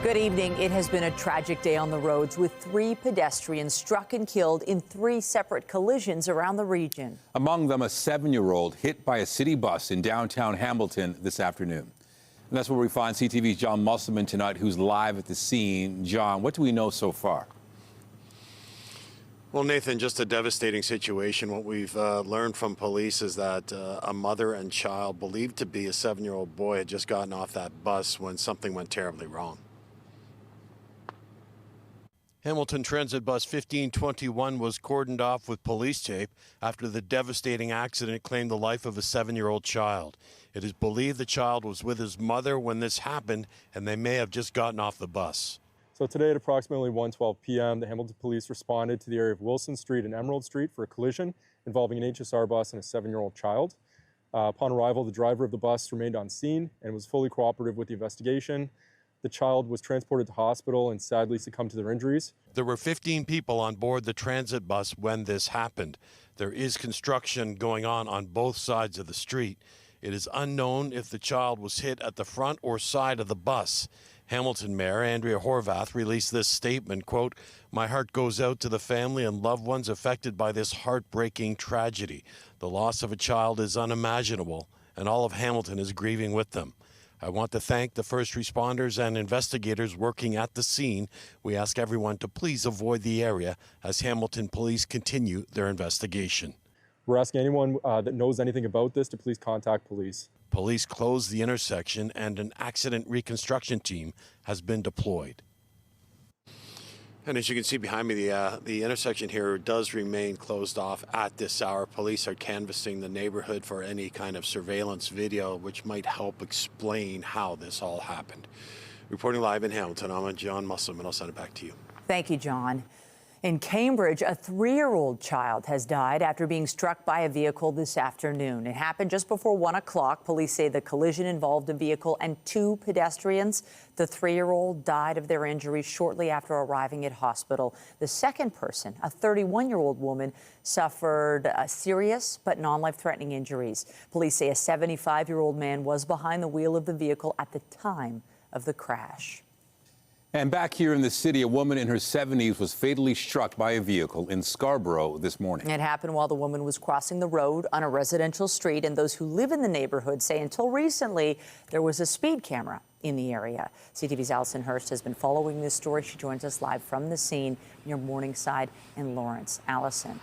Good evening. It has been a tragic day on the roads with 3 pedestrians struck and killed in 3 separate collisions around the region. Among them, a 7-year-old hit by a city bus in downtown Hamilton this afternoon. And that's where we find CTV's John Musselman tonight, who's live at the scene. John, what do we know so far? Well, Nathan, just a devastating situation. What we've learned from police is that a mother and child, believed to be a 7-year-old boy, had just gotten off that bus when something went terribly wrong. Hamilton Transit Bus 1521 was cordoned off with police tape after the devastating accident claimed the life of a 7-year-old child. It is believed the child was with his mother when this happened, and they may have just gotten off the bus. So today at approximately 1:12 p.m., the Hamilton Police responded to the area of Wilson Street and Emerald Street for a collision involving an HSR bus and a 7-year-old child. Upon arrival, the driver of the bus remained on scene and was fully cooperative with the investigation. The child was transported to hospital and sadly succumbed to their injuries. There were 15 people on board the transit bus when this happened. There is construction going on both sides of the street. It is unknown if the child was hit at the front or side of the bus. Hamilton Mayor Andrea Horvath released this statement, quote, "My heart goes out to the family and loved ones affected by this heartbreaking tragedy. The loss of a child is unimaginable, and all of Hamilton is grieving with them. I want to thank the first responders and investigators working at the scene. We ask everyone to please avoid the area as Hamilton police continue their investigation." We're asking anyone that knows anything about this to please contact police. Police closed the intersection and an accident reconstruction team has been deployed. And as you can see behind me, the intersection here does remain closed off at this hour. Police are canvassing the neighborhood for any kind of surveillance video, which might help explain how this all happened. Reporting live in Hamilton, I'm John Musselman. I'll send it back to you. Thank you, John. In Cambridge, a 3-year-old child has died after being struck by a vehicle this afternoon. It happened just before 1 o'clock. Police say the collision involved a vehicle and 2 pedestrians. The 3-year-old died of their injuries shortly after arriving at hospital. The second person, a 31-year-old woman, suffered serious but non-life-threatening injuries. Police say a 75-year-old man was behind the wheel of the vehicle at the time of the crash. And back here in the city, a woman in her 70s was fatally struck by a vehicle in Scarborough this morning. It happened while the woman was crossing the road on a residential street, and those who live in the neighborhood say until recently there was a speed camera in the area. CTV's Allison Hurst has been following this story. She joins us live from the scene near Morningside and Lawrence. Allison.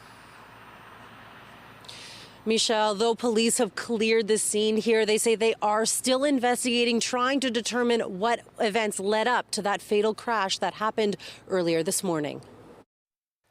Michelle, though police have cleared the scene here, they say they are still investigating, trying to determine what events led up to that fatal crash that happened earlier this morning.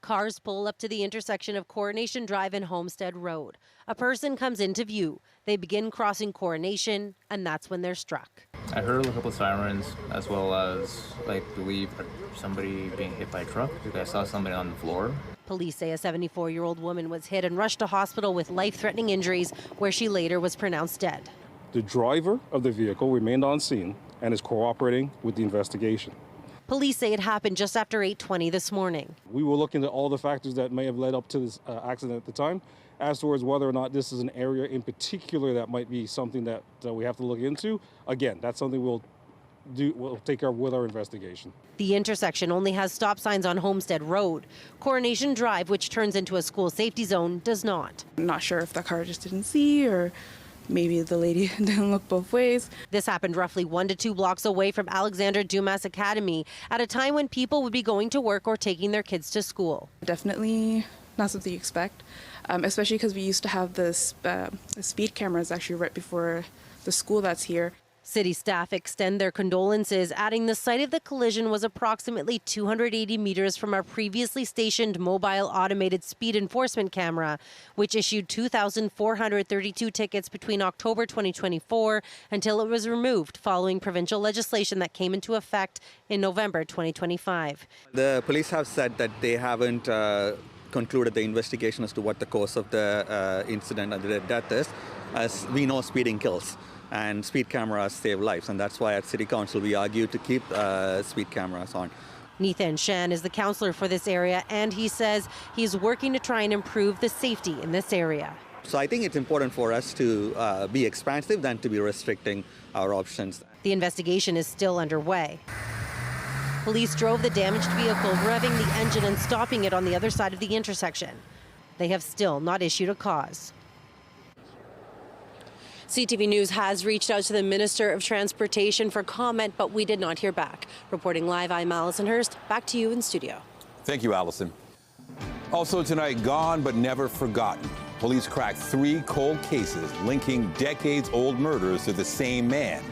Cars pull up to the intersection of Coronation Drive and Homestead Road. A person comes into view. They begin crossing Coronation, and that's when they're struck. I heard a couple of sirens, as well as, I believe, somebody being hit by a truck. I saw somebody on the floor. Police say a 74-year-old woman was hit and rushed to hospital with life-threatening injuries, where she later was pronounced dead. The driver of the vehicle remained on scene and is cooperating with the investigation. Police say it happened just after 8:20 this morning. We will look into all the factors that may have led up to this accident at the time, as towards whether or not this is an area in particular that might be something that we have to look into. Again, that's something we'll take care of with our investigation. The intersection only has stop signs on Homestead Road. Coronation Drive, which turns into a school safety zone, does not. I'm not sure if the car just didn't see, or maybe the lady didn't look both ways. This happened roughly 1 to 2 blocks away from Alexander Dumas Academy at a time when people would be going to work or taking their kids to school. Definitely not something you expect, especially because we used to have this speed cameras actually right before the school that's here. City staff extend their condolences, adding the site of the collision was approximately 280 meters from our previously stationed mobile automated speed enforcement camera, which issued 2,432 tickets between October 2024 until it was removed following provincial legislation that came into effect in November 2025. The police have said that they haven't concluded the investigation as to what the cause of the incident and the death is. As we know, speeding kills. And speed cameras save lives, and that's why at City Council we argue to keep speed cameras on. Nathan Shan is the councillor for this area, and he says he's working to try and improve the safety in this area. So I think it's important for us to be expansive than to be restricting our options. The investigation is still underway. Police drove the damaged vehicle, revving the engine and stopping it on the other side of the intersection. They have still not issued a cause. CTV News has reached out to the Minister of Transportation for comment, but we did not hear back. Reporting live, I'm Allison Hurst. Back to you in studio. Thank you, Allison. Also tonight, gone but never forgotten. Police cracked 3 cold cases linking decades-old murders to the same man.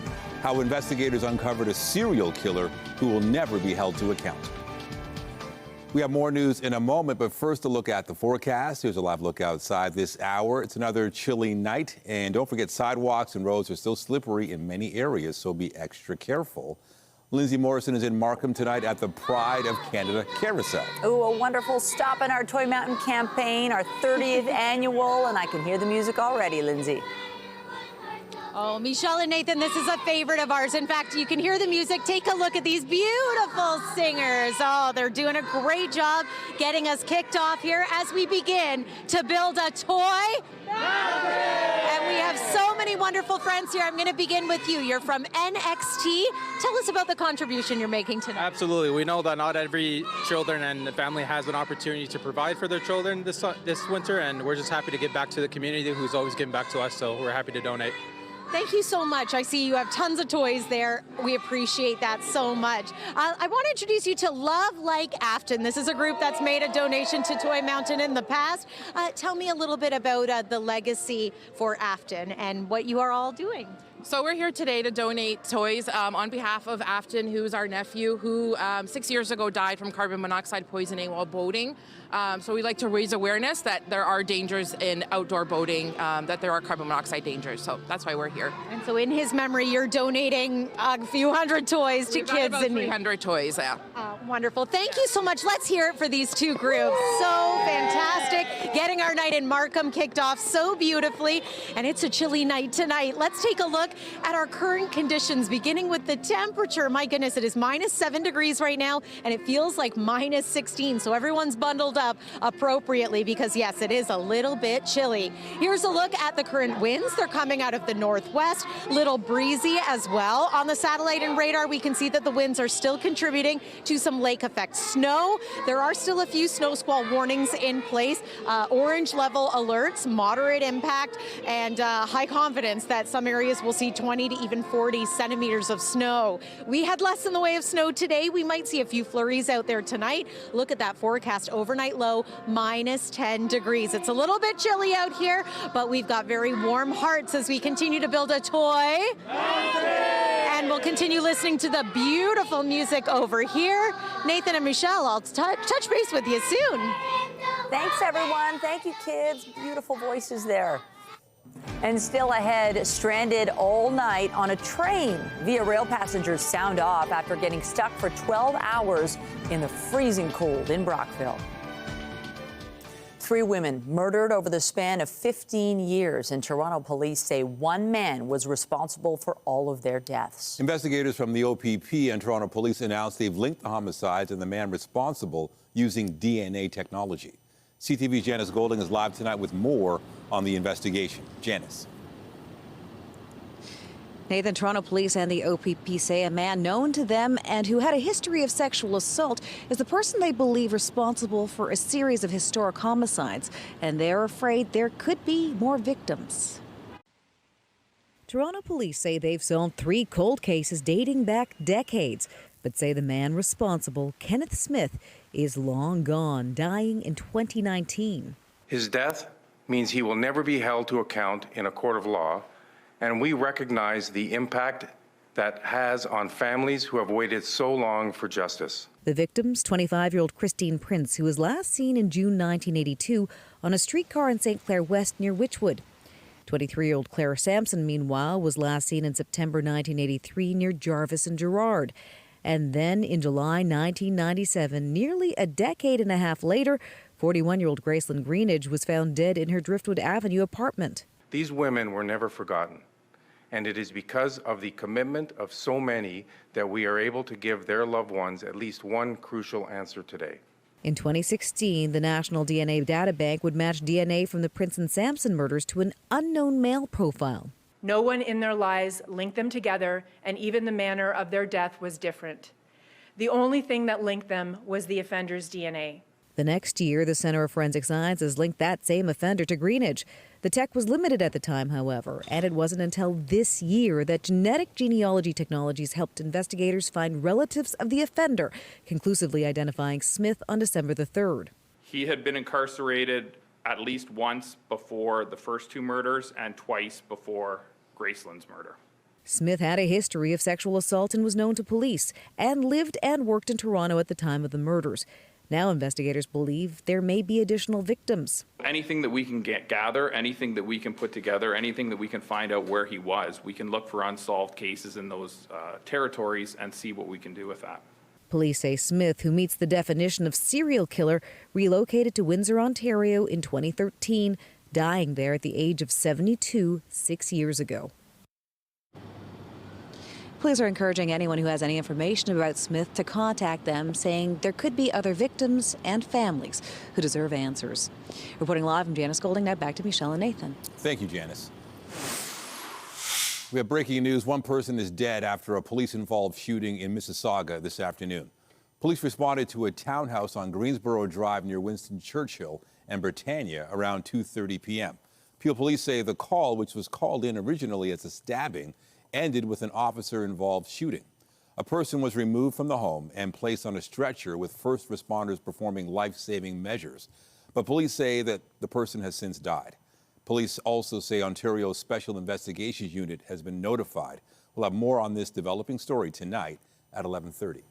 How investigators uncovered a serial killer who will never be held to account. We have more news in a moment, but first a look at the forecast. Here's a live look outside this hour. It's another chilly night, and don't forget sidewalks and roads are still slippery in many areas, so be extra careful. Lindsay Morrison is in Markham tonight at the Pride of Canada Carousel. Ooh, a wonderful stop in our Toy Mountain campaign, our 30th annual, and I can hear the music already, Lindsay. Oh, Michelle and Nathan, this is a favorite of ours. In fact, you can hear the music. Take a look at these beautiful singers. Oh, they're doing a great job getting us kicked off here as we begin to build a toy mountain. And we have so many wonderful friends here. I'm going to begin with you. You're from NXT. Tell us about the contribution you're making tonight. Absolutely. We know that not every children and family has an opportunity to provide for their children this winter, and we're just happy to give back to the community who's always given back to us, so we're happy to donate. Thank you so much. I see you have tons of toys there. We appreciate that so much. I want to introduce you to Love Like Afton. This is a group that's made a donation to Toy Mountain in the past. Tell me a little bit about the legacy for Afton and what you are all doing. So we're here today to donate toys on behalf of Afton, who's our nephew, who 6 years ago died from carbon monoxide poisoning while boating. So we'd like to raise awareness that there are dangers in outdoor boating, that there are carbon monoxide dangers. So that's why we're here. And so in his memory, you're donating a few hundred toys to kids about in need. 300 toys, yeah. Wonderful. Thank you so much. Let's hear it for these two groups. So fantastic. Getting our night in Markham kicked off so beautifully. And it's a chilly night tonight. Let's take a look at our current conditions, beginning with the temperature. My goodness, it is -7 degrees right now, and it feels like -16. So everyone's bundled up appropriately because, yes, it is a little bit chilly. Here's a look at the current winds. They're coming out of the northwest, little breezy as well. On the satellite and radar, we can see that the winds are still contributing to some lake effect snow. There are still a few snow squall warnings in place, orange level alerts, moderate impact, and high confidence that some areas will see 20 to even 40 centimeters of snow. We had less in the way of snow today. We might see a few flurries out there tonight. Look at that forecast, overnight low -10 degrees. It's a little bit chilly out here, but we've got very warm hearts as we continue to build a toy. And we'll continue listening to the beautiful music over here. Nathan and Michelle, I'll touch base with you soon. Thanks, everyone. Thank you, kids. Beautiful voices there. And still ahead, stranded all night on a train. Via Rail passengers sound off after getting stuck for 12 hours in the freezing cold in Brockville. 3 women murdered over the span of 15 years, and Toronto police say one man was responsible for all of their deaths. Investigators from the OPP and Toronto police announced they've linked the homicides and the man responsible using DNA technology. CTV's Janice Golding is live tonight with more on the investigation. Janice. Nathan, Toronto police and the OPP say a man known to them and who had a history of sexual assault is the person they believe responsible for a series of historic homicides, and they're afraid there could be more victims. Toronto police say they've solved 3 cold cases dating back decades, but say the man responsible, Kenneth Smith, is long gone, dying in 2019. His death means he will never be held to account in a court of law, and we recognize the impact that has on families who have waited so long for justice. The victim's 25-year-old Christine Prince, who was last seen in June 1982 on a streetcar in St. Clair West near Wychwood. 23-year-old Claire Sampson, meanwhile, was last seen in September 1983 near Jarvis and Gerrard. And then in July 1997, nearly a decade and a half later, 41-year-old Gracelyn Greenidge was found dead in her Driftwood Avenue apartment. These women were never forgotten, and it is because of the commitment of so many that we are able to give their loved ones at least one crucial answer today. In 2016, the National DNA Databank would match DNA from the Prince and Sampson murders to an unknown male profile. No one in their lives linked them together, and even the manner of their death was different. The only thing that linked them was the offender's DNA. The next year, the Center of Forensic Sciences linked that same offender to Greenwich. The tech was limited at the time, however, and it wasn't until this year that genetic genealogy technologies helped investigators find relatives of the offender, conclusively identifying Smith on December the 3rd. He had been incarcerated at least once before the first two murders and twice before Graceland's murder. Smith had a history of sexual assault and was known to police, and lived and worked in Toronto at the time of the murders. Now investigators believe there may be additional victims. Anything that we can gather, anything that we can put together, anything that we can find out where he was, we can look for unsolved cases in those territories and see what we can do with that. Police say Smith, who meets the definition of serial killer, relocated to Windsor, Ontario in 2013, dying there at the age of 72 6 years ago. Police are encouraging anyone who has any information about Smith to contact them, saying there could be other victims and families who deserve answers. Reporting live from Janice Golding, now back to Michelle and Nathan. Thank you, Janice. We have breaking news. One person is dead after a police-involved shooting in Mississauga this afternoon. Police responded to a townhouse on Greensboro Drive near Winston Churchill and Britannia around 2:30 p.m. Peel police say the call, which was called in originally as a stabbing, ended with an officer-involved shooting. A person was removed from the home and placed on a stretcher with first responders performing life-saving measures. But police say that the person has since died. Police also say Ontario's Special Investigations Unit has been notified. We'll have more on this developing story tonight at 11:30.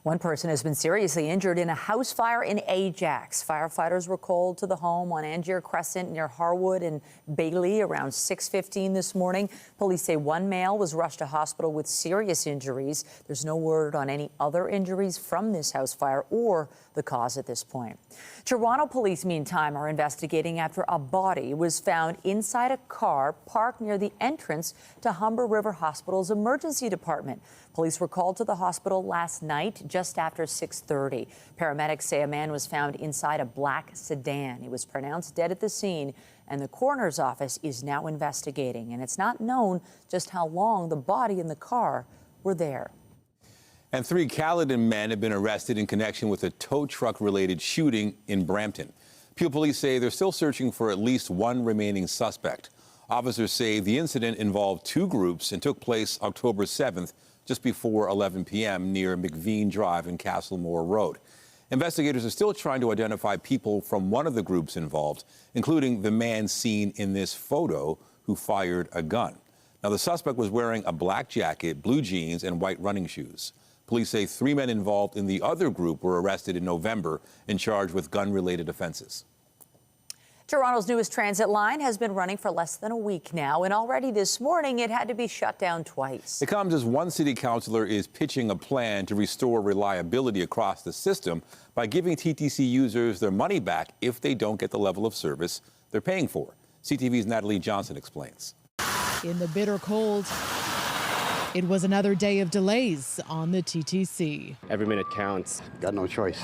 One person has been seriously injured in a house fire in Ajax. Firefighters were called to the home on Angier Crescent near Harwood and Bailey around 6:15 this morning. Police say one male was rushed to hospital with serious injuries. There's no word on any other injuries from this house fire or the cause at this point. Toronto police, meantime, are investigating after a body was found inside a car parked near the entrance to Humber River Hospital's emergency department. Police were called to the hospital last night just after 6:30. Paramedics say a man was found inside a black sedan. He was pronounced dead at the scene, and the coroner's office is now investigating. And it's not known just how long the body and the car were there. And 3 Caledon men have been arrested in connection with a tow truck-related shooting in Brampton. Peel police say they're still searching for at least one remaining suspect. Officers say the incident involved 2 groups and took place October 7th, just before 11 p.m. near McVean Drive and Castlemore Road. Investigators are still trying to identify people from one of the groups involved, including the man seen in this photo who fired a gun. Now, the suspect was wearing a black jacket, blue jeans, and white running shoes. Police say 3 men involved in the other group were arrested in November and charged with gun-related offenses. Toronto's newest transit line has been running for less than a week now, and already this morning it had to be shut down twice. It comes as one city councillor is pitching a plan to restore reliability across the system by giving TTC users their money back if they don't get the level of service they're paying for. CTV's Natalie Johnson explains. In the bitter cold, it was another day of delays on the TTC. Every minute counts. Got no choice.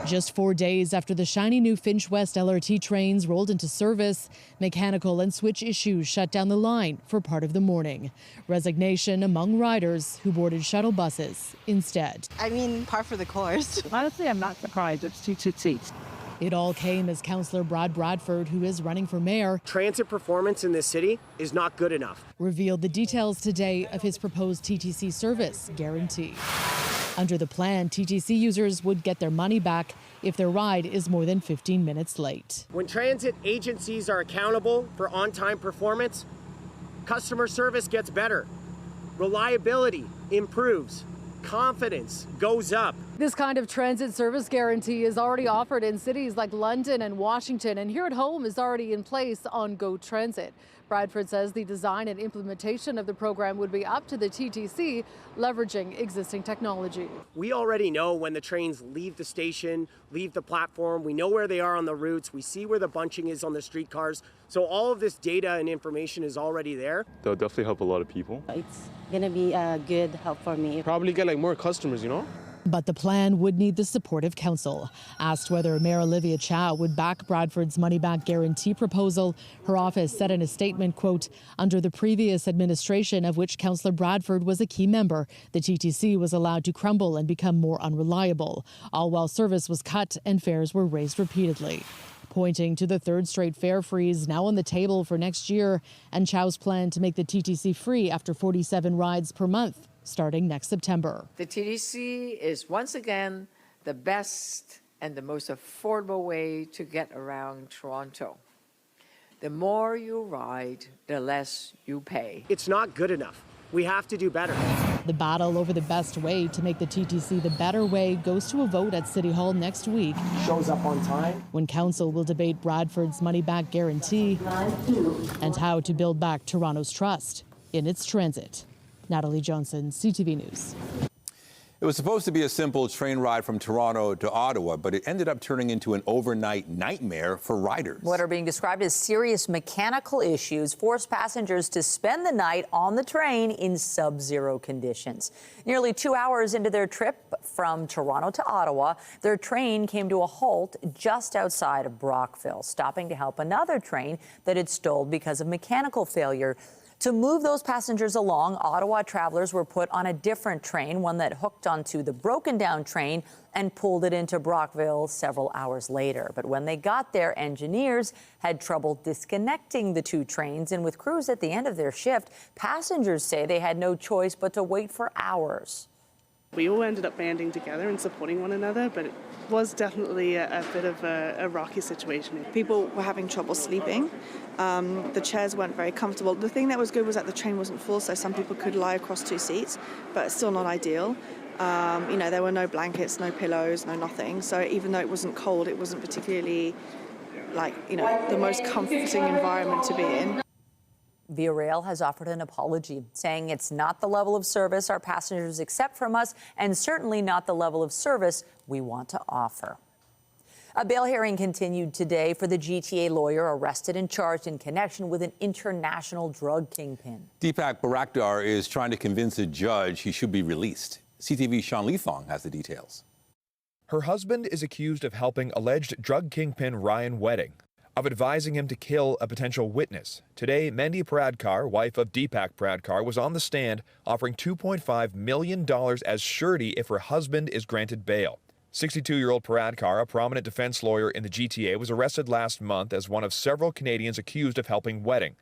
Just 4 days after the shiny new Finch West LRT trains rolled into service, mechanical and switch issues shut down the line for part of the morning. Resignation among riders who boarded shuttle buses instead. I mean, par for the course. Honestly, I'm not surprised. It's too cheap. It all came as Councillor Brad Bradford, who is running for mayor, transit performance in this city is not good enough. Revealed the details today of his proposed TTC service guarantee. Under the plan, TTC users would get their money back if their ride is more than 15 minutes late. When transit agencies are accountable for on-time performance, customer service gets better, reliability improves, confidence goes up. This kind of transit service guarantee is already offered in cities like London and Washington, and here at home is already in place on Go Transit. Bradford says the design and implementation of the program would be up to the TTC, leveraging existing technology. We already know when the trains leave the station, leave the platform. We know where they are on the routes. We see where the bunching is on the streetcars. So all of this data and information is already there. That'll definitely help a lot of people. It's going to be a good help for me. Probably get like more customers, you know? But the plan would need the support of council. Asked whether Mayor Olivia Chow would back Bradford's money-back guarantee proposal, her office said in a statement, quote, under the previous administration of which Councillor Bradford was a key member, the TTC was allowed to crumble and become more unreliable, all while service was cut and fares were raised repeatedly. Pointing to the third straight fare freeze now on the table for next year and Chow's plan to make the TTC free after 47 rides per month starting next September. The TTC is once again the best and the most affordable way to get around Toronto. The more you ride, the less you pay. It's not good enough. We have to do better. The battle over the best way to make the TTC the better way goes to a vote at City Hall next week. Shows up on time. When council will debate Bradford's money-back guarantee and how to build back Toronto's trust in its transit. Natalie Johnson, CTV News. It was supposed to be a simple train ride from Toronto to Ottawa, but it ended up turning into an overnight nightmare for riders. What are being described as serious mechanical issues forced passengers to spend the night on the train in sub-zero conditions. Nearly 2 hours into their trip from Toronto to Ottawa, their train came to a halt just outside of Brockville, stopping to help another train that had stalled because of mechanical failure. To move those passengers along, Ottawa travelers were put on a different train, one that hooked onto the broken down train and pulled it into Brockville several hours later. But when they got there, engineers had trouble disconnecting the two trains, and with crews at the end of their shift, passengers say they had no choice but to wait for hours. We all ended up banding together and supporting one another, but it was definitely a bit of a rocky situation. People were having trouble sleeping. The chairs weren't very comfortable. The thing that was good was that the train wasn't full, so some people could lie across two seats, but still not ideal. There were no blankets, no pillows, no nothing. So even though it wasn't cold, it wasn't particularly the most comforting environment to be in. Via Rail has offered an apology, saying it's not the level of service our passengers accept from us and certainly not the level of service we want to offer. A bail hearing continued today for the GTA lawyer arrested and charged in connection with an international drug kingpin. Deepak Barakdar is trying to convince a judge he should be released. CTV's Sean Leathong has the details. Her husband is accused of helping alleged drug kingpin Ryan Wedding, of advising him to kill a potential witness. Today, Mandy Pradkar, wife of Deepak Pradkar, was on the stand offering $2.5 million as surety if her husband is granted bail. 62-year-old Pradkar, a prominent defense lawyer in the GTA, was arrested last month as one of several Canadians accused of helping Wedding.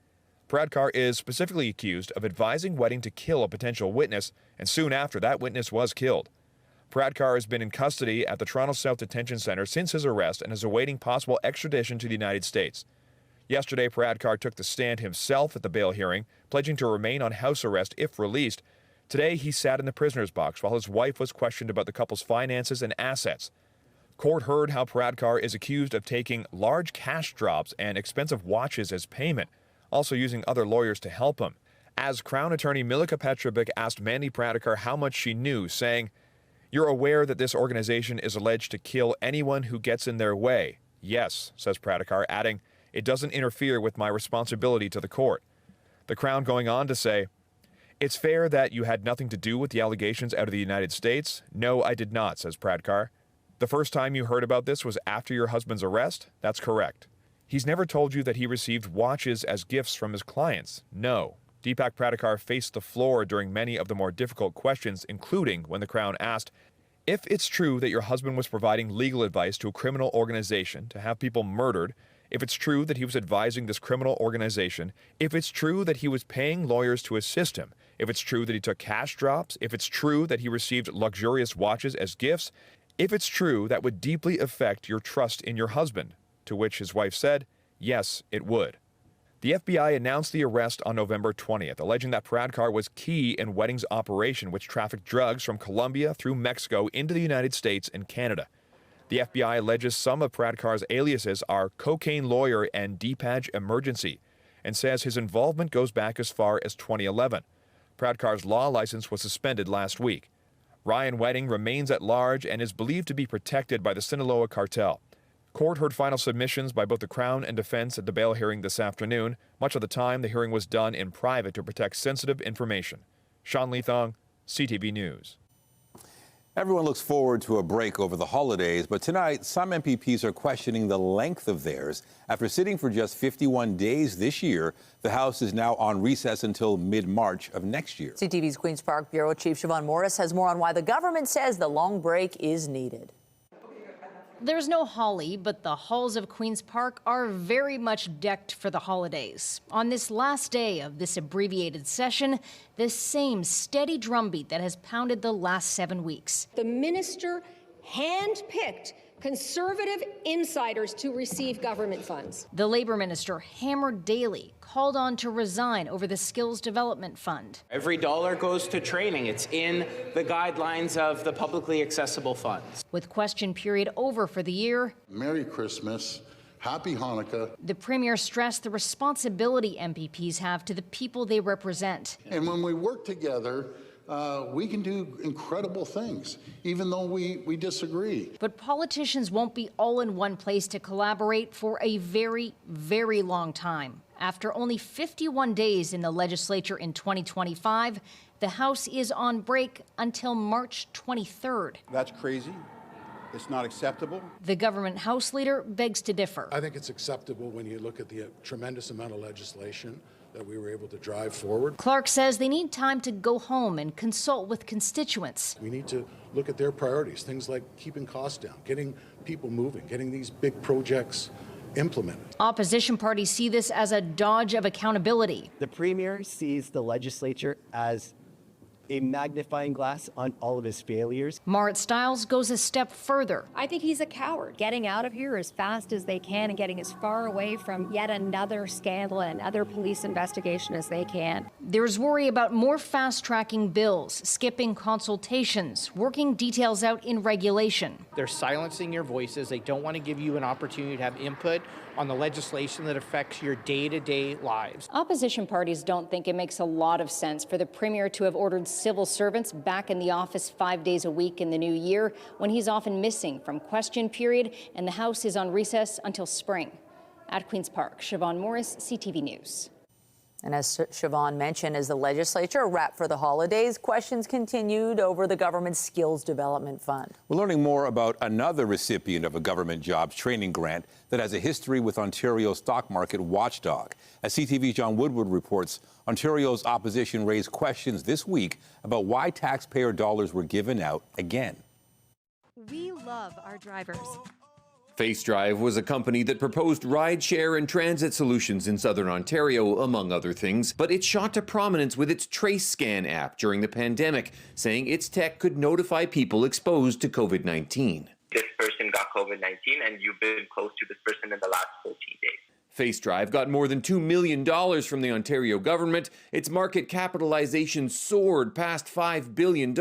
Pradkar is specifically accused of advising Wedding to kill a potential witness, and soon after, that witness was killed. Pradkar has been in custody at the Toronto South Detention Centre since his arrest and is awaiting possible extradition to the United States. Yesterday, Pradkar took the stand himself at the bail hearing, pledging to remain on house arrest if released. Today, he sat in the prisoner's box while his wife was questioned about the couple's finances and assets. Court heard how Pradkar is accused of taking large cash drops and expensive watches as payment, also using other lawyers to help him. As Crown Attorney Milika Petrovic asked Mandy Pradkar how much she knew, saying, "You're aware that this organization is alleged to kill anyone who gets in their way?" "Yes," says Pradkar, adding, "It doesn't interfere with my responsibility to the court." The Crown going on to say, "It's fair that you had nothing to do with the allegations out of the United States?" "No, I did not," says Pradkar. "The first time you heard about this was after your husband's arrest?" "That's correct." "He's never told you that he received watches as gifts from his clients?" "No." Deepak Pradkar faced the floor during many of the more difficult questions, including when the Crown asked, "If it's true that your husband was providing legal advice to a criminal organization to have people murdered, if it's true that he was advising this criminal organization, if it's true that he was paying lawyers to assist him, if it's true that he took cash drops, if it's true that he received luxurious watches as gifts, if it's true, that would deeply affect your trust in your husband," to which his wife said, "Yes, it would." The FBI announced the arrest on November 20th, alleging that Pradkar was key in Wedding's operation, which trafficked drugs from Colombia through Mexico into the United States and Canada. The FBI alleges some of Pradkar's aliases are Cocaine Lawyer and Deepaj Emergency, and says his involvement goes back as far as 2011. Pradkar's law license was suspended last week. Ryan Wedding remains at large and is believed to be protected by the Sinaloa cartel. Court heard final submissions by both the Crown and defense at the bail hearing this afternoon. Much of the time, the hearing was done in private to protect sensitive information. Sean Leathong, CTV News. Everyone looks forward to a break over the holidays, but tonight some MPPs are questioning the length of theirs. After sitting for just 51 days this year, the House is now on recess until mid-March of next year. CTV's Queen's Park Bureau Chief Siobhan Morris has more on why the government says the long break is needed. There's no holly, but the halls of Queen's Park are very much decked for the holidays. On this last day of this abbreviated session, the same steady drumbeat that has pounded the last 7 weeks. The minister handpicked conservative insiders to receive government funds. The Labour minister hammered daily, called on to resign over the Skills Development Fund. Every dollar goes to training. It's in the guidelines of the publicly accessible funds. With question period over for the year, Merry Christmas, Happy Hanukkah. The Premier stressed the responsibility MPPs have to the people they represent. And when we work together, we can do incredible things, even though we disagree. But politicians won't be all in one place to collaborate for a very, very long time. After only 51 days in the legislature in 2025, the House is on break until March 23rd. That's crazy. It's not acceptable. The government House leader begs to differ. I think it's acceptable when you look at the tremendous amount of legislation that we were able to drive forward. Clark says they need time to go home and consult with constituents. We need to look at their priorities, things like keeping costs down, getting people moving, getting these big projects implemented. Opposition parties see this as a dodge of accountability. The Premier sees the legislature as a magnifying glass on all of his failures. Marit Stiles goes a step further. I think he's a coward, getting out of here as fast as they can and getting as far away from yet another scandal and another police investigation as they can. There's worry about more fast-tracking bills, skipping consultations, working details out in regulation. They're silencing your voices. They don't want to give you an opportunity to have input on the legislation that affects your day-to-day lives. Opposition parties don't think it makes a lot of sense for the Premier to have ordered civil servants back in the office 5 days a week in the new year when he's often missing from question period and the House is on recess until spring. At Queen's Park, Siobhan Morris, CTV News. And as Siobhan mentioned, as the legislature wrapped for the holidays, questions continued over the government's Skills Development Fund. We're learning more about another recipient of a government jobs training grant that has a history with Ontario's stock market watchdog. As CTV's John Woodward reports, Ontario's opposition raised questions this week about why taxpayer dollars were given out again. We love our drivers. FaceDrive was a company that proposed ride-share and transit solutions in southern Ontario, among other things, but it shot to prominence with its Trace Scan app during the pandemic, saying its tech could notify people exposed to COVID-19. This person got COVID-19 and you've been close to this person in the last 14 days. FaceDrive got more than $2 million from the Ontario government. Its market capitalization soared past $5 billion.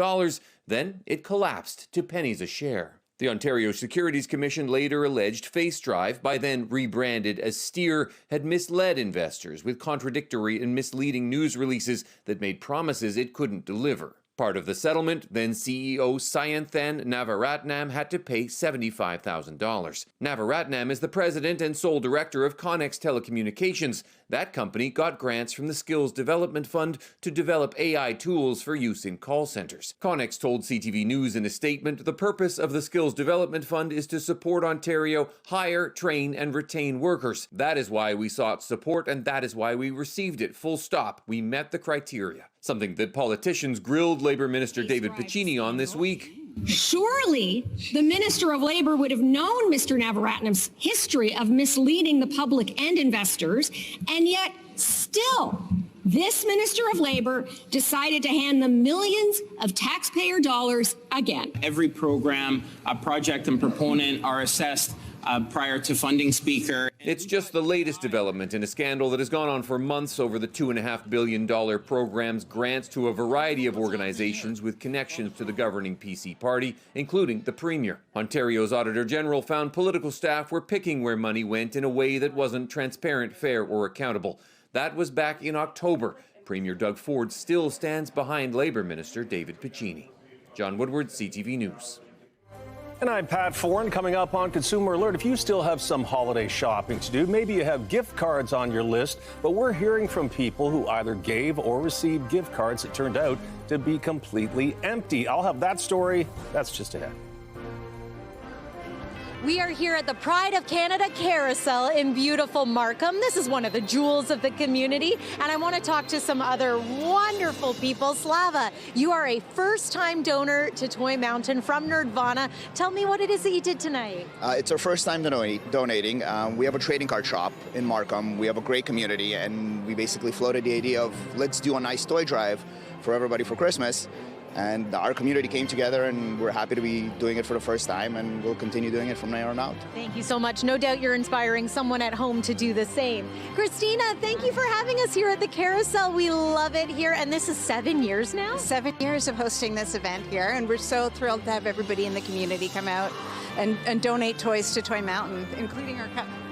Then it collapsed to pennies a share. The Ontario Securities Commission later alleged FaceDrive, by then rebranded as Steer, had misled investors with contradictory and misleading news releases that made promises it couldn't deliver. Part of the settlement, then CEO Sayanthan Navaratnam had to pay $75,000. Navaratnam is the president and sole director of Connex Telecommunications. That company got grants from the Skills Development Fund to develop AI tools for use in call centers. Connex told CTV News in a statement the purpose of the Skills Development Fund is to support Ontario hire, train, and retain workers. That is why we sought support, and that is why we received it. Full stop. We met the criteria. Something that politicians grilled Labour Minister David Piccini on this week. Surely the Minister of Labour would have known Mr. Navaratnam's history of misleading the public and investors, and yet still this Minister of Labour decided to hand them millions of taxpayer dollars again. Every program, project and proponent are assessed prior to funding speaker. It's just the latest development in a scandal that has gone on for months over the $2.5 billion program's grants to a variety of organizations with connections to the governing PC party, including the Premier. Ontario's Auditor General found political staff were picking where money went in a way that wasn't transparent, fair, or accountable. That was back in October. Premier Doug Ford still stands behind Labour Minister David Piccini. John Woodward, CTV News. And I'm Pat Foran. Coming up on Consumer Alert, if you still have some holiday shopping to do, maybe you have gift cards on your list, but we're hearing from people who either gave or received gift cards that turned out to be completely empty. I'll have that story. That's just ahead. We are here at the Pride of Canada Carousel in beautiful Markham. This is one of the jewels of the community, and I want to talk to some other wonderful people. Slava, you are a first-time donor to Toy Mountain from Nerdvana. Tell me what it is that you did tonight. It's our first time donating. We have a trading card shop in Markham. We have a great community, and we basically floated the idea of let's do a nice toy drive for everybody for Christmas. And our community came together, and we're happy to be doing it for the first time, and we'll continue doing it from there on out. Thank you so much. No doubt you're inspiring someone at home to do the same. Christina, thank you for having us here at the Carousel. We love it here, and this is 7 years now? 7 years of hosting this event here, and we're so thrilled to have everybody in the community come out and donate toys to Toy Mountain, including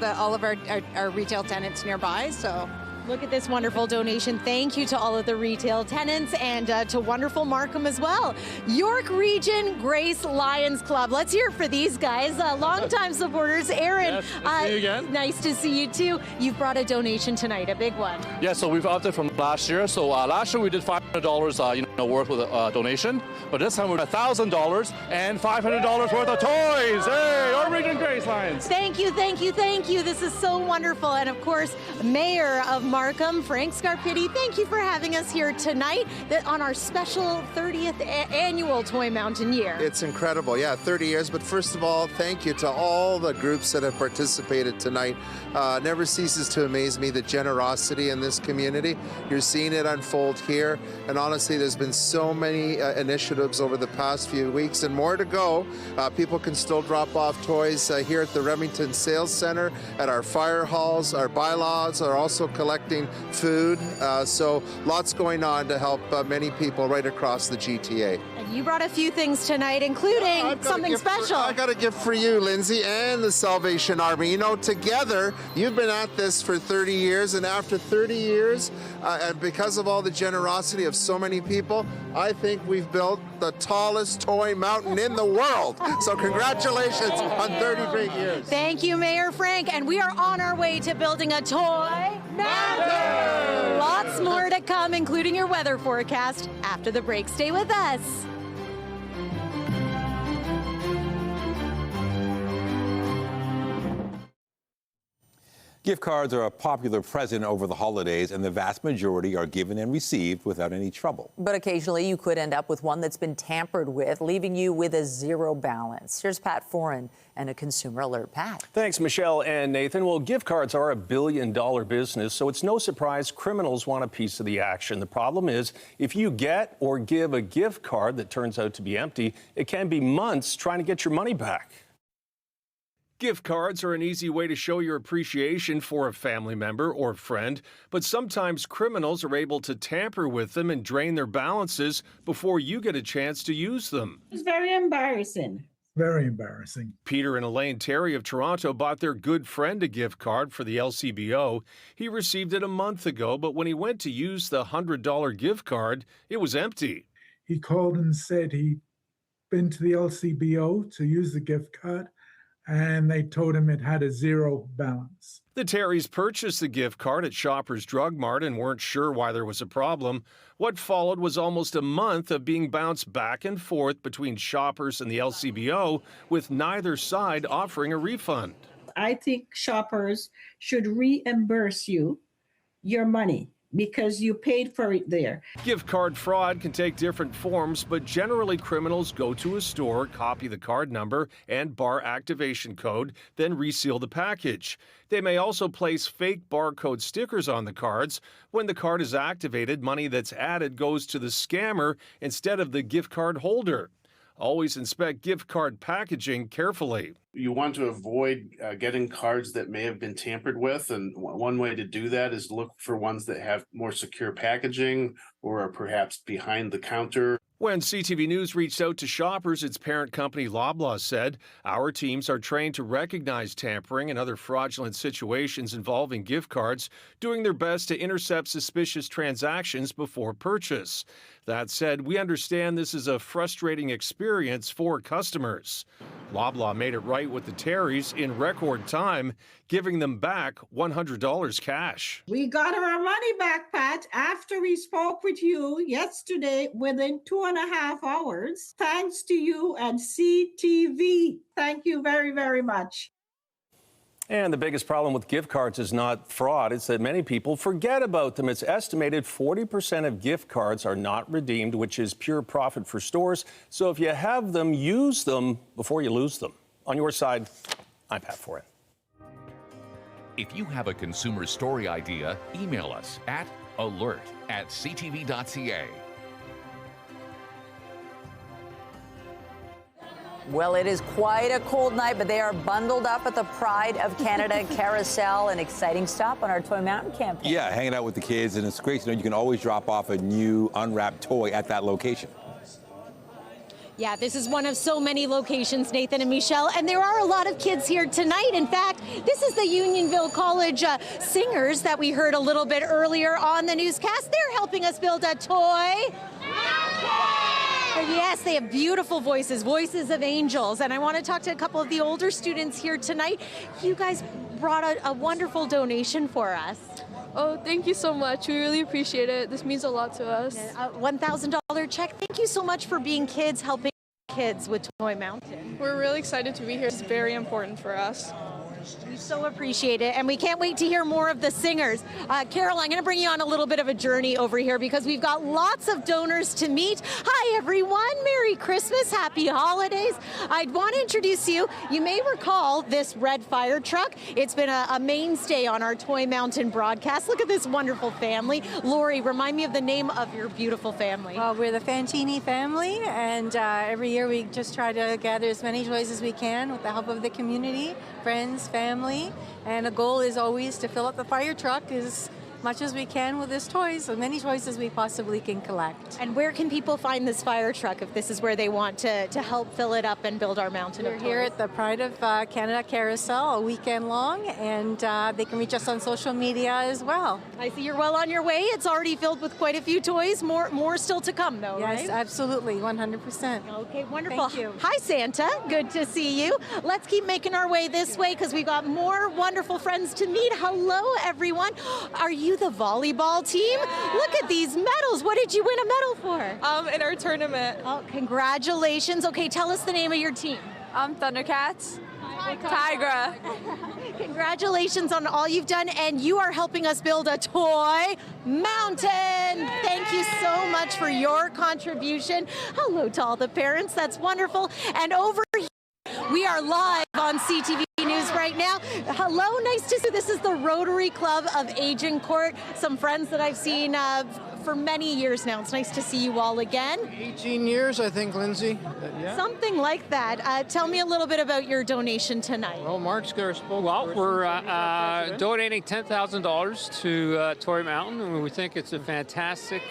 all of our retail tenants nearby. So. Look at this wonderful donation. Thank you to all of the retail tenants and to wonderful Markham as well. York Region Grace Lions Club. Let's hear it for these guys. Longtime supporters. Aaron, yes, nice to see you again. Nice to see you too. You've brought a donation tonight, a big one. Yeah, so we've upped it from last year. So last year we did $500 worth with a donation, but this time we're $1,000 and $500 worth of toys. Hey, York Region Grace Lions. Thank you, thank you, thank you. This is so wonderful. And of course, Mayor of Markham, Frank Scarpitti, thank you for having us here tonight on our special 30th annual Toy Mountain year. It's incredible, yeah, 30 years. But first of all, thank you to all the groups that have participated tonight. Never ceases to amaze me, the generosity in this community. You're seeing it unfold here. And honestly, there's been so many initiatives over the past few weeks and more to go. People can still drop off toys here at the Remington Sales Center, at our fire halls. Our bylaws are also collecting food, so lots going on to help many people right across the GTA. And you brought a few things tonight, including something special. I got a gift for you, Lindsay, and the Salvation Army. You know, together, you've been at this for 30 years, and after 30 years, and because of all the generosity of so many people, I think we've built the tallest toy mountain in the world. So congratulations on 30 great years. Thank you, Mayor Frank, and we are on our way to building a toy mountain. Lots more to come, including your weather forecast after the break. Stay with us. Gift cards are a popular present over the holidays, and the vast majority are given and received without any trouble. But occasionally you could end up with one that's been tampered with, leaving you with a zero balance. Here's Pat Foran and a Consumer Alert. Pat. Thanks, Michelle and Nathan. Well, gift cards are a billion-dollar business, so it's no surprise criminals want a piece of the action. The problem is, if you get or give a gift card that turns out to be empty, it can be months trying to get your money back. Gift cards are an easy way to show your appreciation for a family member or friend, but sometimes criminals are able to tamper with them and drain their balances before you get a chance to use them. It's very embarrassing. Very embarrassing. Peter and Elaine Terry of Toronto bought their good friend a gift card for the LCBO. He received it a month ago, but when he went to use the $100 gift card, it was empty. He called and said he'd been to the LCBO to use the gift card, and they told him it had a zero balance. The Terrys purchased the gift card at Shoppers Drug Mart and weren't sure why there was a problem. What followed was almost a month of being bounced back and forth between Shoppers and the LCBO, with neither side offering a refund. I think Shoppers should reimburse you your money, because you paid for it there. Gift card fraud can take different forms, but generally criminals go to a store, copy the card number and bar activation code, then reseal the package. They may also place fake barcode stickers on the cards. When the card is activated, money that's added goes to the scammer instead of the gift card holder. Always inspect gift card packaging carefully. You want to avoid getting cards that may have been tampered with, and one way to do that is look for ones that have more secure packaging or are perhaps behind the counter. When CTV News reached out to Shoppers, its parent company Loblaw said, "Our teams are trained to recognize tampering and other fraudulent situations involving gift cards, doing their best to intercept suspicious transactions before purchase." That said, we understand this is a frustrating experience for customers. Loblaw made it right with the Terrys in record time, giving them back $100 cash. We got our money back, Pat, after we spoke with you yesterday within 2.5 hours. Thanks to you and CTV. Thank you very, very much. And the biggest problem with gift cards is not fraud, it's that many people forget about them. It's estimated 40% of gift cards are not redeemed, which is pure profit for stores. So if you have them, use them before you lose them. On your side, I'm Pat Foran. If you have a consumer story idea, email us at alert@ctv.ca. Well, it is quite a cold night, but they are bundled up at the Pride of Canada Carousel, an exciting stop on our Toy Mountain campaign. Yeah, hanging out with the kids, and it's great to know you can always drop off a new unwrapped toy at that location. Yeah, this is one of so many locations, Nathan and Michelle, and there are a lot of kids here tonight. In fact, this is the Unionville College singers that we heard a little bit earlier on the newscast. They're helping us build a toy. Yes, they have beautiful voices, voices of angels. And I want to talk to a couple of the older students here tonight. You guys brought a wonderful donation for us. Oh, thank you so much. We really appreciate it. This means a lot to us. A $1,000 check. Thank you so much for being kids, helping kids with Toy Mountain. We're really excited to be here. It's very important for us. We so appreciate it, and we can't wait to hear more of the singers. Carol, I'm going to bring you on a little bit of a journey over here because we've got lots of donors to meet. Hi, everyone. Merry Christmas. Happy holidays. I'd want to introduce you. You may recall this red fire truck. It's been a mainstay on our Toy Mountain broadcast. Look at this wonderful family. Lori, remind me of the name of your beautiful family. Well, we're the Fantini family, and every year we just try to gather as many toys as we can with the help of the community, friends, family, and the goal is always to fill up the fire truck as much as we can with this toys, as many toys as we possibly can collect. And where can people find this fire truck if this is where they want to help fill it up and build our mountain of toys? We're here at the Pride of Canada Carousel, a weekend long, and they can reach us on social media as well. I see you're well on your way. It's already filled with quite a few toys. More still to come, though, yes, right? Yes, absolutely, 100%. Okay, wonderful. Thank you. Hi, Santa. Good to see you. Let's keep making our way this way because we've got more wonderful friends to meet. Hello, everyone. Are you the volleyball team? Yeah. Look at these medals. What did you win a medal for? In our tournament. Oh, congratulations. Okay, tell us the name of your team. Thundercats. Tigra. Congratulations on all you've done, and you are helping us build a toy mountain. Thank you so much for your contribution. Hello to all the parents. That's wonderful. And over here, we are live on CTV News right now. Hello, nice to see you. This is the Rotary Club of Agincourt. Some friends that I've seen for many years now. It's nice to see you all again. 18 years, I think, Lindsay. Yeah. Something like that. Tell me a little bit about your donation tonight. Well, Mark's got our spokesperson. Well, we're donating $10,000 to Toy Mountain, and we think it's a fantastic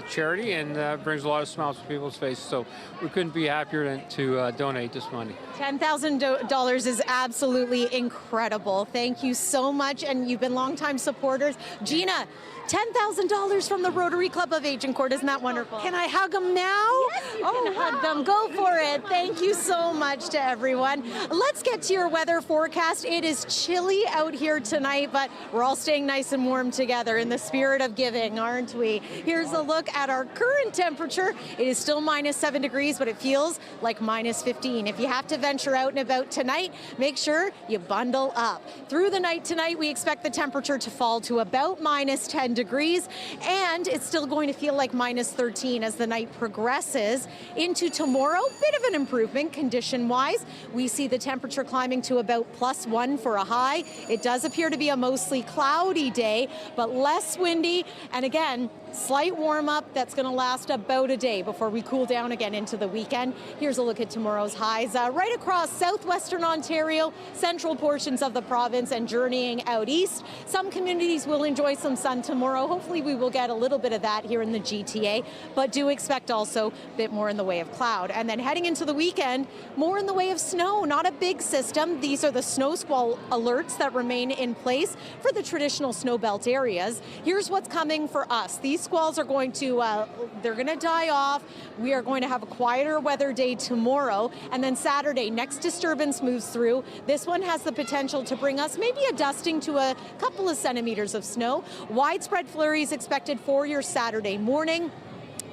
charity and brings a lot of smiles to people's faces. So we couldn't be happier to donate this money. $10,000 is absolutely incredible. Thank you so much, and you've been longtime supporters. Gina, $10,000 from the Rotary Club of Agincourt. Isn't that wonderful? Can I hug them now? Yes, you can hug them. Go for it. Thank you so much to everyone. Let's get to your weather forecast. It is chilly out here tonight, but we're all staying nice and warm together in the spirit of giving, aren't we? Here's a look at our current temperature. It is still -7 degrees, but it feels like -15. If you have to venture out and about tonight, make sure you bundle up. Through the night tonight, we expect the temperature to fall to about -10 degrees, and it's still going to feel like -13 as the night progresses. Into tomorrow, bit of an improvement condition-wise. We see the temperature climbing to about +1 for a high. It does appear to be a mostly cloudy day, but less windy, and again, slight warm-up that's going to last about a day before we cool down again into the weekend. Here's a look at tomorrow's highs. Right across southwestern Ontario, central portions of the province, and journeying out east. Some communities will enjoy some sun tomorrow. Hopefully we will get a little bit of of that here in the GTA, but do expect also a bit more in the way of cloud. And then heading into the weekend, more in the way of snow. Not a big system. These are the snow squall alerts that remain in place for the traditional snow belt areas. Here's what's coming for us. These squalls are going to, they're going to die off. We are going to have a quieter weather day tomorrow. And then Saturday, next disturbance moves through. This one has the potential to bring us maybe a dusting to a couple of centimeters of snow. Widespread flurries expected for your Saturday morning.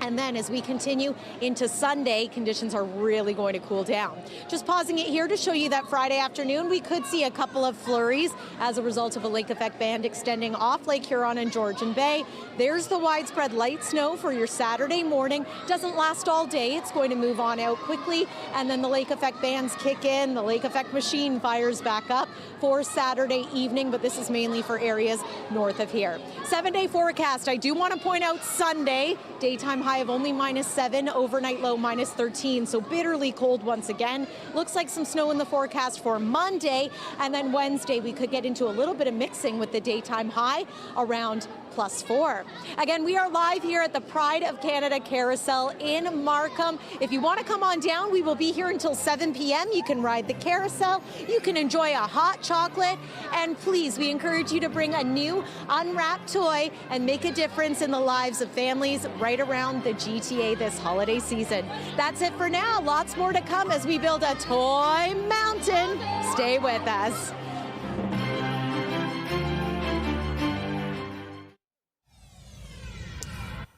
And then as we continue into Sunday, conditions are really going to cool down. Just pausing it here to show you that Friday afternoon, we could see a couple of flurries as a result of a lake effect band extending off Lake Huron and Georgian Bay. There's the widespread light snow for your Saturday morning. Doesn't last all day. It's going to move on out quickly. And then the lake effect bands kick in. The lake effect machine fires back up for Saturday evening, but this is mainly for areas north of here. 7-day forecast. I do want to point out Sunday, daytime high of only -7, overnight low -13, so bitterly cold once again. Looks like some snow in the forecast for Monday, and then Wednesday we could get into a little bit of mixing with the daytime high around +4. Again, we are live here at the Pride of Canada Carousel in Markham. If you want to come on down, we will be here until 7 p.m. You can ride the carousel, you can enjoy a hot chocolate, and please, we encourage you to bring a new unwrapped toy and make a difference in the lives of families right around the GTA this holiday season. That's it for now. Lots more to come as we build a toy mountain. Stay with us.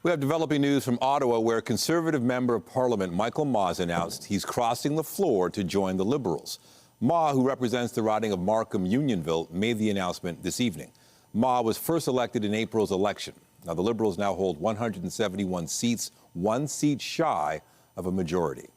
We have developing news from Ottawa, where Conservative Member of Parliament Michael Ma's announced he's crossing the floor to join the Liberals. Ma, who represents the riding of Markham-Unionville, made the announcement this evening. Ma was first elected in April's election. Now, the Liberals now hold 171 seats, 1 seat shy of a majority.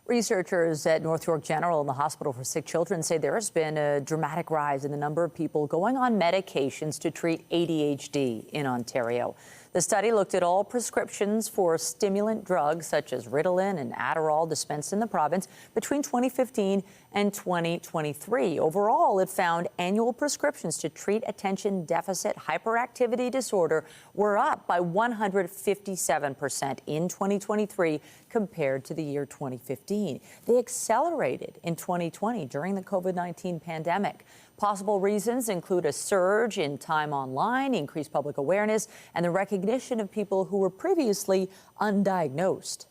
Researchers at North York General and the Hospital for Sick Children say there has been a dramatic rise in the number of people going on medications to treat ADHD in Ontario. The study looked at all prescriptions for stimulant drugs such as Ritalin and Adderall dispensed in the province between 2015 and 2023. Overall, it found annual prescriptions to treat attention deficit hyperactivity disorder were up by 157% in 2023 compared to the year 2015. They accelerated in 2020 during the COVID-19 pandemic. Possible reasons include a surge in time online, increased public awareness, and the recognition of people who were previously undiagnosed.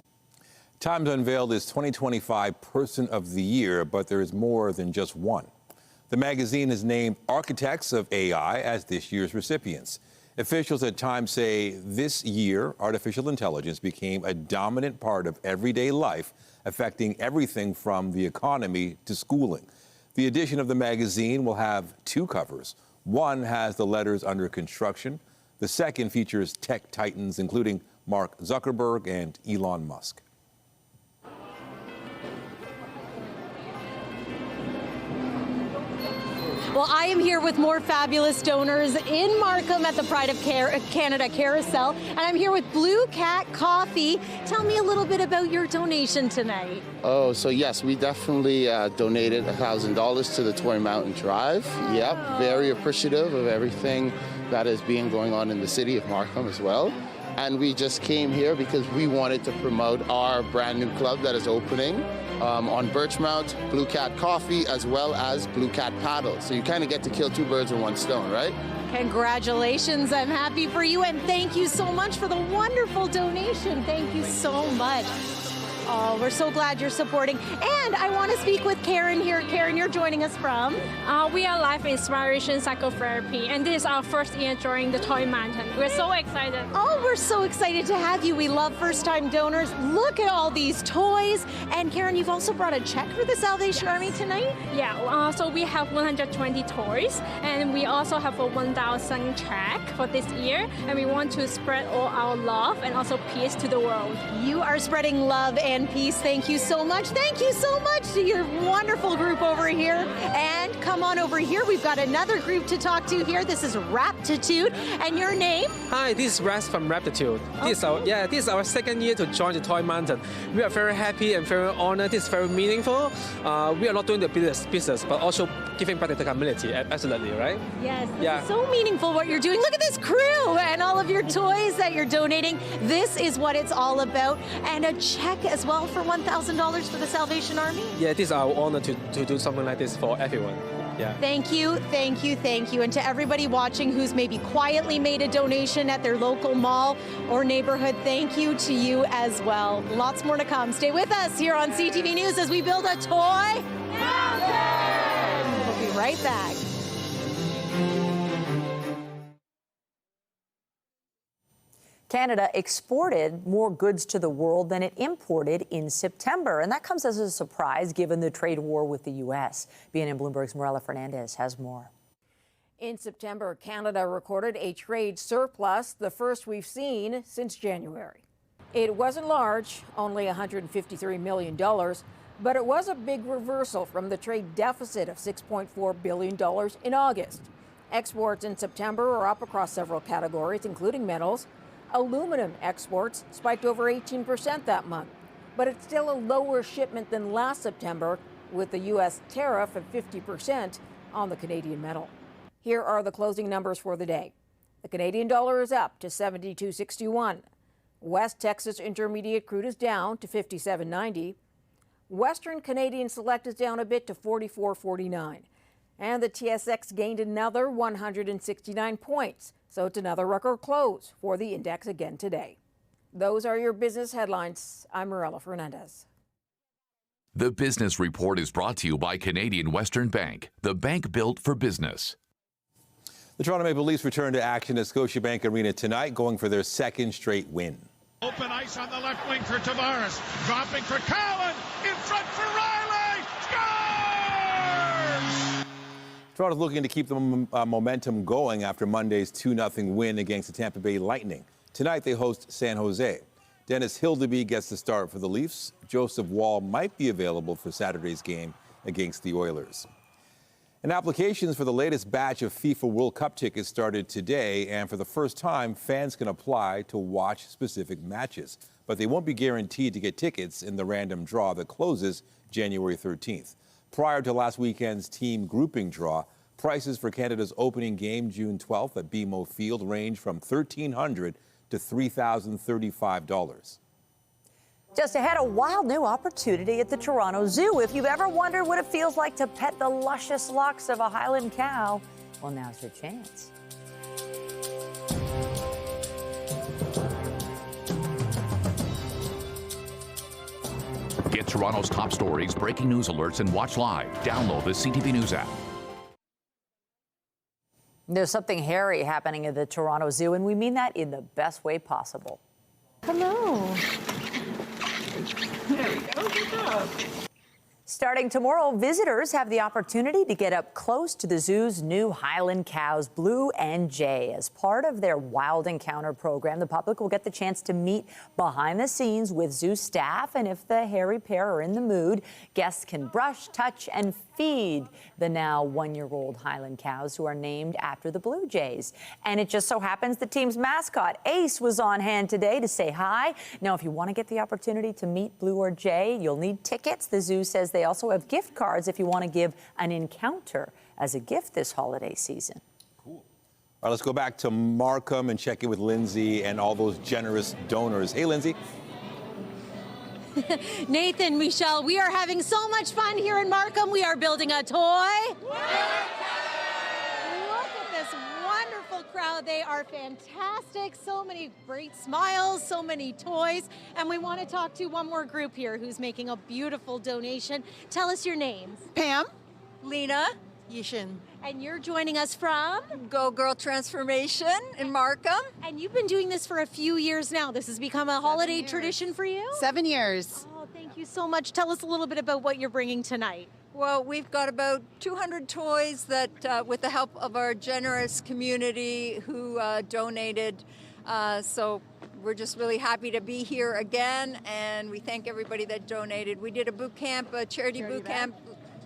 Times unveiled its 2025 Person of the Year, but there is more than just one. The magazine has named architects of AI as this year's recipients. Officials at Times say this year, artificial intelligence became a dominant part of everyday life, affecting everything from the economy to schooling. The edition of the magazine will have 2 covers. One has the letters under construction. The second features tech titans, including Mark Zuckerberg and Elon Musk. Well, I am here with more fabulous donors in Markham at the Pride of Canada Carousel, and I'm here with Blue Cat Coffee. Tell me a little bit about your donation tonight. Oh, so yes, we definitely donated $1,000 to the Toy Mountain Drive. Wow. Yep, very appreciative of everything that is being going on in the city of Markham as well. And we just came here because we wanted to promote our brand new club that is opening on Birchmount, Blue Cat Coffee, as well as Blue Cat Paddle. So you kind of get to kill 2 birds with 1 stone, right? Congratulations. I'm happy for you, and thank you so much for the wonderful donation. Thank you so much. Oh, we're so glad you're supporting. And I want to speak with Karen here. Karen, you're joining us from? We are Life Inspiration Psychotherapy, and this is our first year during the Toy Mountain. We're so excited. Oh, we're so excited to have you. We love first-time donors. Look at all these toys. And Karen, you've also brought a check for the Salvation Army tonight? Yeah, so we have 120 toys, and we also have a 1,000 check for this year, and we want to spread all our love and also peace to the world. You are spreading love and peace. Thank you so much. Thank you so much to your wonderful group over here. And come on over here. We've got another group to talk to here. This is Raptitude. And your name? Hi, this is Ras from Raptitude. Okay. This is our second year to join the Toy Mountain. We are very happy and very honored. This is very meaningful. We are not doing the business, but also giving back to the community. Absolutely, right? Yes, this is so meaningful what you're doing. Look at this crew and all of your your toys that you're donating. This is what it's all about. And a check as well for $1,000 for the Salvation Army. Yeah, it is our honor to do something like this for everyone. Yeah. Thank you, thank you, thank you. And to everybody watching who's maybe quietly made a donation at their local mall or neighborhood, thank you to you as well. Lots more to come. Stay with us here on CTV News as we build a toy mountain. We'll be right back. Canada exported more goods to the world than it imported in September. And that comes as a surprise given the trade war with the U.S. BNN Bloomberg's Morella Fernandez has more. In September, Canada recorded a trade surplus, the first we've seen since January. It wasn't large, only $153 million, but it was a big reversal from the trade deficit of $6.4 billion in August. Exports in September are up across several categories, including metals. Aluminum exports spiked over 18% that month, but it's still a lower shipment than last September, with the U.S. tariff of 50% on the Canadian metal. Here are the closing numbers for the day. The Canadian dollar is up to 72.61. West Texas Intermediate crude is down to 57.90. Western Canadian Select is down a bit to 44.49. And the TSX gained another 169 points. So it's another record close for the index again today. Those are your business headlines. I'm Morella Fernandez. The Business Report is brought to you by Canadian Western Bank, the bank built for business. The Toronto Maple Leafs return to action at Scotiabank Arena tonight, going for their second straight win. Open ice on the left wing for Tavares. Dropping for Cowan. In front for Riley. Scores! Toronto's looking to keep the momentum going after Monday's 2-0 win against the Tampa Bay Lightning. Tonight they host San Jose. Dennis Hildeby gets the start for the Leafs. Joseph Wall might be available for Saturday's game against the Oilers. And applications for the latest batch of FIFA World Cup tickets started today, and for the first time, fans can apply to watch specific matches. But they won't be guaranteed to get tickets in the random draw that closes January 13th. Prior to last weekend's team grouping draw, prices for Canada's opening game, June 12th at BMO Field, range from $1,300 to $3,035. Just ahead, a wild new opportunity at the Toronto Zoo. If you've ever wondered what it feels like to pet the luscious locks of a Highland cow, well, now's your chance. Get Toronto's top stories, breaking news alerts, and watch live. Download the CTV News app. There's something hairy happening at the Toronto Zoo, and we mean that in the best way possible. Hello. There we go. Good job. Starting tomorrow, visitors have the opportunity to get up close to the zoo's new Highland cows, Blue and Jay. As part of their Wild Encounter program, the public will get the chance to meet behind the scenes with zoo staff. And if the hairy pair are in the mood, guests can brush, touch, and feed the now one-year-old Highland cows, who are named after the Blue Jays. And it just so happens the team's mascot, Ace, was on hand today to say hi. Now, if you want to get the opportunity to meet Blue or Jay, you'll need tickets. The zoo says they also have gift cards if you want to give an encounter as a gift this holiday season. Cool. All right, let's go back to Markham and check in with Lindsay and all those generous donors. Hey, Lindsay. Nathan, Michelle, we are having so much fun here in Markham. We are building a toy. Look at this wonderful crowd. They are fantastic. So many great smiles, so many toys. And we want to talk to one more group here who's making a beautiful donation. Tell us your names. Pam. Lena. Yishin. And you're joining us from? Go Girl Transformation in Markham. And you've been doing this for a few years now. This has become a holiday tradition for you? 7 years. Oh, thank you so much. Tell us a little bit about what you're bringing tonight. Well, we've got about 200 toys that, with the help of our generous community who donated. So we're just really happy to be here again, and we thank everybody that donated. We did a boot camp, a charity boot camp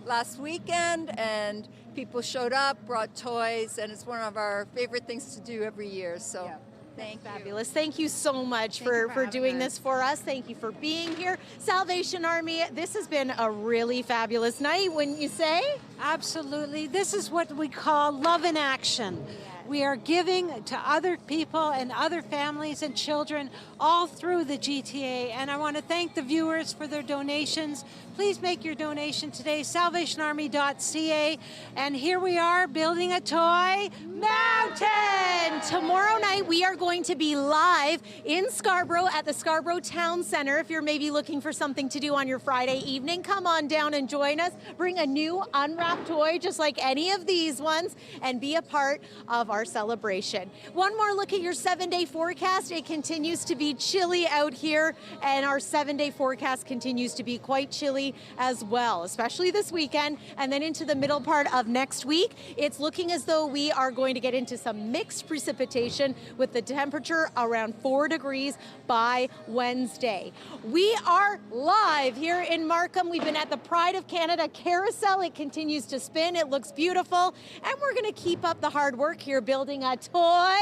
last weekend, and people showed up, brought toys, and it's one of our favorite things to do every year. So. Yeah. Thank you. Fabulous. Thank you so much for doing this for us. Thank you for being here. Salvation Army, this has been a really fabulous night, wouldn't you say? Absolutely. This is what we call love in action. We are giving to other people and other families and children all through the GTA. And I want to thank the viewers for their donations. Please make your donation today, salvationarmy.ca. And here we are building a toy mountain. Tomorrow night, we are going to be live in Scarborough at the Scarborough Town Center. If you're maybe looking for something to do on your Friday evening, come on down and join us. Bring a new unwrapped toy, just like any of these ones, and be a part of our celebration. One more look at your 7-day forecast. It continues to be chilly out here, and our 7-day forecast continues to be quite chilly as well, especially this weekend. And then into the middle part of next week, it's looking as though we are going to get into some mixed precipitation with the temperature around 4 degrees by Wednesday. We are live here in Markham. We've been at the Pride of Canada carousel. It continues to spin. It looks beautiful. And we're going to keep up the hard work here building a toy.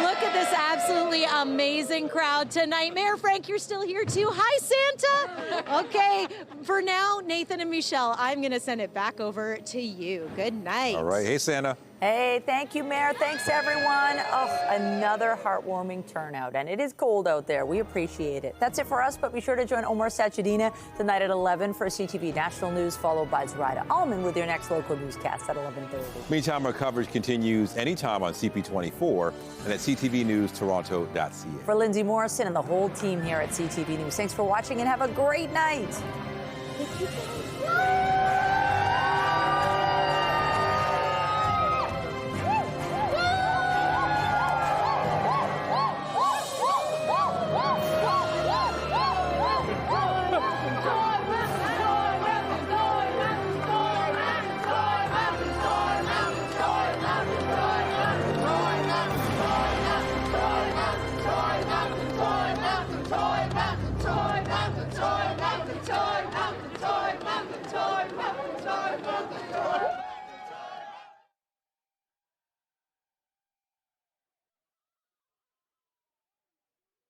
Look at this absolutely amazing crowd tonight. Mayor Frank, you're still here too. Hi, Santa. Okay, for now, Nathan and Michelle, I'm going to send it back over to you. Good night. All right. Hey, Santa. Hey, thank you, Mayor. Thanks, everyone. Oh, another heartwarming turnout. And it is cold out there. We appreciate it. That's it for us, but be sure to join Omar Sachedina tonight at 11 for CTV National News, followed by Zoraida Allman with your next local newscast at 11:30. Meantime, our coverage continues anytime on CP24 and at ctvnewstoronto.ca. For Lindsay Morrison and the whole team here at CTV News, thanks for watching and have a great night.